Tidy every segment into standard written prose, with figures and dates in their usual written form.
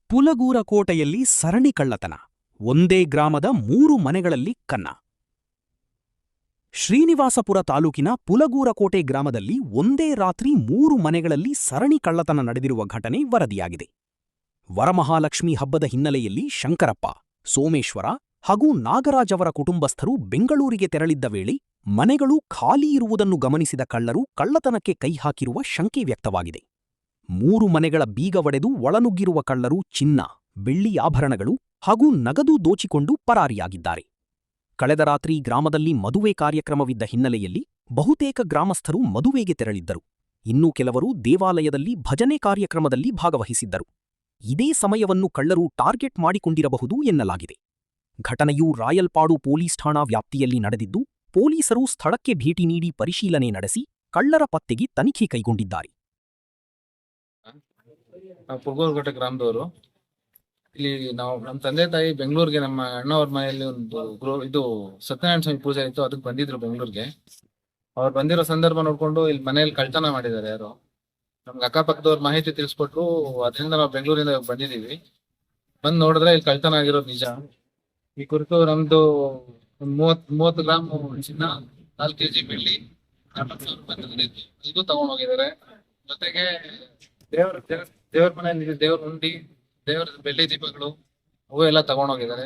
ಪುಲಗೂರ ಕೋಟೆಯಲ್ಲಿ ಸರಣಿ ಕಳ್ಳತನ. ಒಂದೇ ಗ್ರಾಮದ 3 ಮನೆಗಳಲ್ಲಿ ಕನ್ನ. ಶ್ರೀನಿವಾಸಪುರ ತಾಲೂಕಿನ ಪುಲಗೂರ ಕೋಟೆ ಗ್ರಾಮದಲ್ಲಿ ಒಂದೇ ರಾತ್ರಿ 3 ಮನೆಗಳಲ್ಲಿ ಸರಣಿ ಕಳ್ಳತನ ನಡೆದಿರುವ ಘಟನೆ ವರದಿಯಾಗಿದೆ. ವರಮಹಾಲಕ್ಷ್ಮಿ ಹಬ್ಬದ ಹಿನ್ನೆಲೆಯಲ್ಲಿ ಶಂಕರಪ್ಪ, ಸೋಮೇಶ್ವರ ಹಾಗೂ ನಾಗರಾಜ್ ಅವರ ಕುಟುಂಬಸ್ಥರು ಬೆಂಗಳೂರಿಗೆ ತೆರಳಿದ್ದ ವೇಳೆ ಮನೆಗಳು ಖಾಲಿ ಇರುವುದನ್ನು ಗಮನಿಸಿದ ಕಳ್ಳರು ಕಳ್ಳತನಕ್ಕೆ ಕೈ ಹಾಕಿರುವ ಶಂಕೆ ವ್ಯಕ್ತವಾಗಿದೆ. 3 ಮನೆಗಳ ಬೀಗ ಒಡೆದು ಒಳನುಗ್ಗಿರುವ ಕಳ್ಳರು ಚಿನ್ನ, ಬೆಳ್ಳಿ ಆಭರಣಗಳು ಹಾಗೂ ನಗದು ದೋಚಿಕೊಂಡು ಪರಾರಿಯಾಗಿದ್ದಾರೆ. ಕಳೆದ ರಾತ್ರಿ ಗ್ರಾಮದಲ್ಲಿ ಮದುವೆ ಕಾರ್ಯಕ್ರಮವಿದ್ದ ಹಿನ್ನೆಲೆಯಲ್ಲಿ ಬಹುತೇಕ ಗ್ರಾಮಸ್ಥರು ಮದುವೆಗೆ ತೆರಳಿದ್ದರು. ಇನ್ನೂ ಕೆಲವರು ದೇವಾಲಯದಲ್ಲಿ ಭಜನೆ ಕಾರ್ಯಕ್ರಮದಲ್ಲಿ ಭಾಗವಹಿಸಿದ್ದರು. ಇದೇ ಸಮಯವನ್ನು ಕಳ್ಳರು ಟಾರ್ಗೆಟ್ ಮಾಡಿಕೊಂಡಿರಬಹುದು ಎನ್ನಲಾಗಿದೆ. ಘಟನೆಯು ರಾಯಲ್ಪಾಡು ಪೊಲೀಸ್ ಠಾಣಾ ವ್ಯಾಪ್ತಿಯಲ್ಲಿ ನಡೆದಿದ್ದು, ಪೊಲೀಸರು ಸ್ಥಳಕ್ಕೆ ಭೇಟಿ ನೀಡಿ ಪರಿಶೀಲನೆ ನಡೆಸಿ ಕಳ್ಳರ ಪತ್ತೆಗೆ ತನಿಖೆ ಕೈಗೊಂಡಿದ್ದಾರೆ. ಪುಲ್ಗೂರ್ಕೋಟೆ ಗ್ರಾಮದವರು. ಇಲ್ಲಿ ನಾವು ನಮ್ಮ ತಂದೆ ತಾಯಿ ಬೆಂಗಳೂರಿಗೆ ನಮ್ಮ ಅಣ್ಣವ್ರ ಮನೆಯಲ್ಲಿ ಒಂದು ಇದು ಸತ್ಯನಾರಾಯಣ ಸ್ವಾಮಿ ಪೂಜೆ ಇತ್ತು, ಅದಕ್ಕೆ ಬಂದಿದ್ರು ಬೆಂಗಳೂರಿಗೆ. ಅವ್ರು ಬಂದಿರೋ ಸಂದರ್ಭ ನೋಡ್ಕೊಂಡು ಇಲ್ಲಿ ಮನೆಯಲ್ಲಿ ಕಳ್ತನ ಮಾಡಿದ್ದಾರೆ ಯಾರು. ನಮ್ಗೆ ಅಕ್ಕಪಕ್ಕದವ್ರ ಮಾಹಿತಿ ತಿಳಿಸ್ಕೊಟ್ರು, ಅದರಿಂದ ನಾವು ಬೆಂಗಳೂರಿಂದ ಬಂದಿದ್ದೀವಿ. ಬಂದು ನೋಡಿದ್ರೆ ಇಲ್ಲಿ ಕಳ್ತನ ಆಗಿರೋದು ನಿಜ. ಈ ಕುರಿತು ನಮ್ದು 30 ಗ್ರಾಮ್ ಚಿನ್ನ, 4 kg ಬೆಳ್ಳಿ, 40,000 ಇದು ತಗೊಂಡ್ ಹೋಗಿದ್ದಾರೆ. ಜೊತೆಗೆ ದೇವ್ರ ಮನೆಯಲ್ಲಿ ದೇವ್ರ ಉಂಡಿ, ದೇವ್ರ ಬೆಳ್ಳಿ ದೀಪಗಳು ಅವು ಎಲ್ಲ ತಗೊಂಡೋಗಿದ್ದಾರೆ.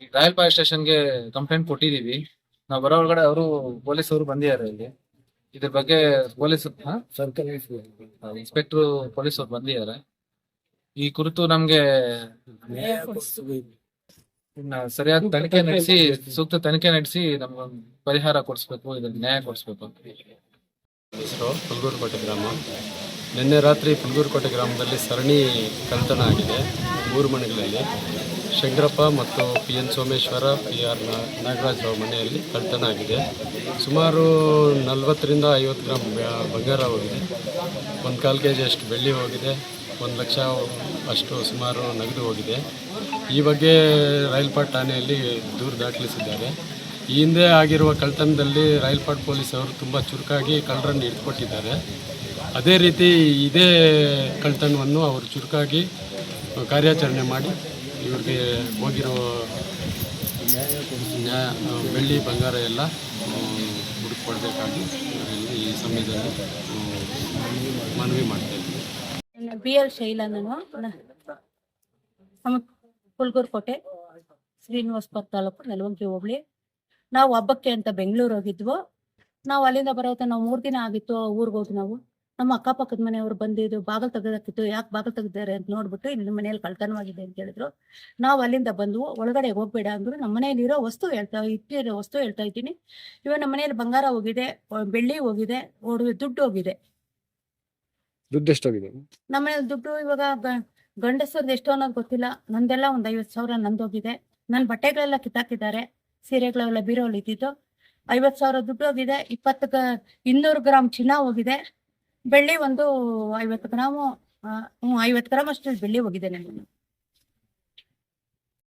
ಈಗ ರಾಯಲ್ಪಾಡಿ ಸ್ಟೇಷನ್ಗೆ ಕಂಪ್ಲೇಂಟ್ ಕೊಟ್ಟಿದೀವಿ. ನಾವು ಬರೋ ಒಳಗಡೆ ಅವರು ಪೊಲೀಸ್ ಅವರು ಬಂದಿದ್ದಾರೆ. ಇಲ್ಲಿ ಇದ್ರ ಬಗ್ಗೆ ಪೊಲೀಸ್ ಸರ್ಕಲ್ ಇನ್ಸ್ಪೆಕ್ಟರ್ ಪೊಲೀಸ್ ಅವ್ರು ಬಂದಿದ್ದಾರೆ. ಈ ಕುರಿತು ನಮ್ಗೆ ಸರಿಯಾದ ತನಿಖೆ ನಡೆಸಿ, ಸೂಕ್ತ ತನಿಖೆ ನಡೆಸಿ ನಮ್ಗೊಂದು ಪರಿಹಾರ ಕೊಡಿಸ್ಬೇಕು, ಇದಕ್ಕೆ ನ್ಯಾಯ ಕೊಡಿಸ್ಬೇಕು. ಪುಲ್ಗೂರ್ಕೋಟೆ ಗ್ರಾಮ. ನಿನ್ನೆ ರಾತ್ರಿ ಪುಲ್ಗೂರ್ಕೋಟೆ ಗ್ರಾಮದಲ್ಲಿ ಸರಣಿ ಕಳ್ಳತನ ಆಗಿದೆ. 3 ಮನೆಗಳಲ್ಲಿ ಶಂಕರಪ್ಪ ಮತ್ತು PN ಸೋಮೇಶ್ವರ, PR ನಾಗರಾಜ್ ಅವರ ಮನೆಯಲ್ಲಿ ಕಳ್ಳತನ ಆಗಿದೆ. ಸುಮಾರು 40ರಿಂದ 50 ಗ್ರಾಮ್ ಬಂಗಾರ ಹೋಗಿದೆ, 1/4 kg ಅಷ್ಟು ಬೆಳ್ಳಿ ಹೋಗಿದೆ, 1 ಲಕ್ಷ ಅಷ್ಟು ಸುಮಾರು ನಗದು ಹೋಗಿದೆ. ಈ ಬಗ್ಗೆ ರಾಯಲ್ಪಾಡ್ ಠಾಣೆಯಲ್ಲಿ ದೂರು ದಾಖಲಿಸಿದ್ದಾರೆ. ಈ ಹಿಂದೆ ಆಗಿರುವ ಕಳ್ಳತನದಲ್ಲಿ ರಾಯಲ್ಪಾಡ್ ಪೊಲೀಸ್ ಅವರು ತುಂಬ ಚುರುಕಾಗಿ ಕಳ್ಳರನ್ನು ಹಿಡಿದುಕೊಟ್ಟಿದ್ದಾರೆ. ಅದೇ ರೀತಿ ಇದೇ ಕಳ್ಳತನವನ್ನು ಅವರು ಚುರುಕಾಗಿ ಕಾರ್ಯಾಚರಣೆ ಮಾಡಿ ಇವ್ರಿಗೆ ಹೋಗಿರೋ ಬೆಳ್ಳಿ ಬಂಗಾರ ಎಲ್ಲ ಹುಡುಕೊಡ್ಬೇಕಾಗಿ ಈ ಸಮಯದಲ್ಲಿ ಮನವಿ ಮಾಡ್ತಾ ಇದ್ದೀವಿ. BL ಶೈಲಾ, ನಾನು ನಮ್ಮ ಪುಲ್ಗೂರ್ಕೋಟೆ ಶ್ರೀನಿವಾಸಪುರ ತಾಲೂಕು ನೆಲವಂಗಿ ಹೋಬಳಿ. ನಾವು ಹಬ್ಬಕ್ಕೆ ಅಂತ ಬೆಂಗಳೂರು ಹೋಗಿದ್ವು. ನಾವು ಅಲ್ಲಿಂದ ಬರೋತ ನಾವು 3 ದಿನ ಆಗಿತ್ತು ಊರಿಗೆ ಹೋಗಿ. ನಾವು ನಮ್ಮ ಅಕ್ಕಪಕ್ಕದ ಮನೆಯವರು ಬಂದಿದ್ದು ಬಾಗಿಲು ತೆಗೆದಾಕಿತ್ತು. ಯಾಕೆ ಬಾಗಿಲು ತೆಗೆದಿದ್ದಾರೆ ಅಂತ ನೋಡ್ಬಿಟ್ಟು ಇಲ್ಲಿ ಮನೆಯಲ್ಲಿ ಕಳ್ತನವಾಗಿದೆ ಅಂತ ಹೇಳಿದ್ರು. ನಾವು ಅಲ್ಲಿಂದ ಬಂದ್ವು. ಒಳಗಡೆ ಹೋಗ್ಬೇಡ ಅಂದ್ರು. ನಮ್ಮ ಮನೆಯಲ್ಲಿರೋ ಇಟ್ಟಿರೋ ವಸ್ತು ಹೇಳ್ತಾ ಇದ್ದೀನಿ. ಇವಾಗ ನಮ್ಮ ಮನೆಯಲ್ಲಿ ಬಂಗಾರ ಹೋಗಿದೆ, ಬೆಳ್ಳಿ ಹೋಗಿದೆ, ದುಡ್ಡು ಹೋಗಿದೆ. ದುಡ್ಡು ಎಷ್ಟೋಗಿದೆ? ನಮ್ಮ ಮನೇಲಿ ದುಡ್ಡು ಇವಾಗ ಗಂಡಸರದ್ದು ಎಷ್ಟೋ ಅನ್ನೋದು ಗೊತ್ತಿಲ್ಲ. ನಂದೆಲ್ಲ ಒಂದು 50,000 ನಂದೋಗಿದೆ. ನನ್ನ ಬಟ್ಟೆಗಳೆಲ್ಲ ಕಿತ್ತಾಕಿದ್ದಾರೆ, ಸೀರೆಗಳೆಲ್ಲ ಬೀರೋಲ್ಲಿ ಇದ್ದಿದ್ದು. 50,000 ದುಡ್ಡು ಹೋಗಿದೆ. 200 ಗ್ರಾಮ್ ಚಿನ್ನ ಹೋಗಿದೆ. ಬೆಳ್ಳಿ ಒಂದು 50 ಗ್ರಾಮ್ ಅಷ್ಟು ಬೆಳ್ಳಿ ಹೋಗಿದೆ ನನಗೆ.